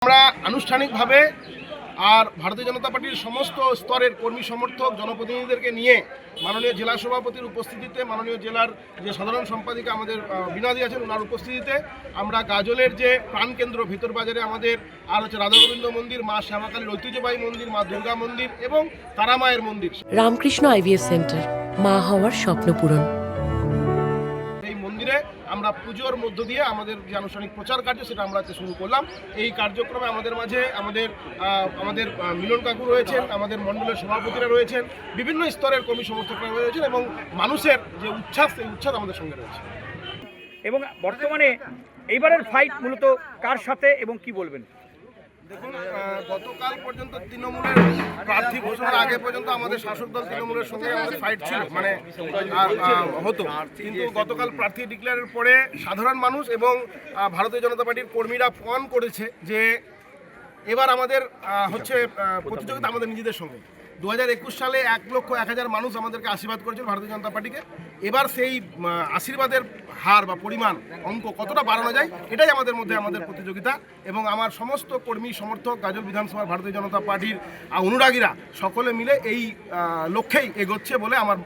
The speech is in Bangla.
আমরা আনুষ্ঠানিকভাবে আর ভারতীয় জনতা পার্টির সমস্ত স্তরের কর্মী সমর্থক জনপ্রতিনিধিদেরকে নিয়ে মাননীয় জেলা সভাপতির উপস্থিতিতে, মাননীয় জেলার যে সাধারণ সম্পাদিকা আমাদের বিনাদি আছেন ওনার উপস্থিতিতে আমরা গাজলের যে প্রাণকেন্দ্র ভিতরবাজারে আমাদের আর হচ্ছে রাধাগোবিন্দ মন্দির, মা শ্যামাকালীর ঐতিহ্যবাহী মন্দির, মা দুর্গা মন্দির এবং তারামায়ের মন্দির, রামকৃষ্ণ আইভিএফ সেন্টার, মা হওয়ার স্বপ্ন পূরণ। এই মন্দিরে আমরা পুজোর মধ্য দিয়ে আমাদের যে আনুষ্ঠানিক প্রচার কার্য সেটা আমরা শুরু করলাম। এই কার্যক্রমে আমাদের মাঝে আমাদের মিলন কাকু রয়েছেন, আমাদের মণ্ডলের সভাপতিরা রয়েছেন, বিভিন্ন স্তরের কর্মী সমর্থকরা রয়েছেন এবং মানুষের যে উচ্ছ্বাস সেই উচ্ছ্বাস আমাদের সঙ্গে রয়েছে। এবং বর্তমানে এইবারের ফাইট মূলত কার সাথে এবং কি বলবেন? দেখুন, গতকাল পর্যন্ত তৃণমূলের প্রার্থী ঘোষণার আগে পর্যন্ত আমাদের শাসক দল তৃণমূলের সঙ্গে আমাদের ফাইট ছিল, মানে হতো। কিন্তু গতকাল প্রার্থী ডিক্লেয়ারের পরে সাধারণ মানুষ এবং ভারতীয় জনতা পার্টির কর্মীরা ফোন করেছে যে এবার আমাদের হচ্ছে প্রতিযোগিতা আমাদের নিজেদের সঙ্গে। 2021 সালে 1,01,000 মানুষ আমাদেরকে আশীর্বাদ করেছিল ভারতীয় জনতা পার্টিকে। এবার সেই আশীর্বাদের হার বা পরিমাণ অঙ্ক কতটা বাড়ানো যায় এটাই আমাদের মধ্যে আমাদের প্রতিযোগিতা। এবং আমার সমস্ত কর্মী সমর্থক, গাজল বিধানসভার ভারতীয় জনতা পার্টির অনুরাগীরা সকলে মিলে এই লক্ষ্যেই এগোচ্ছে বলে আমার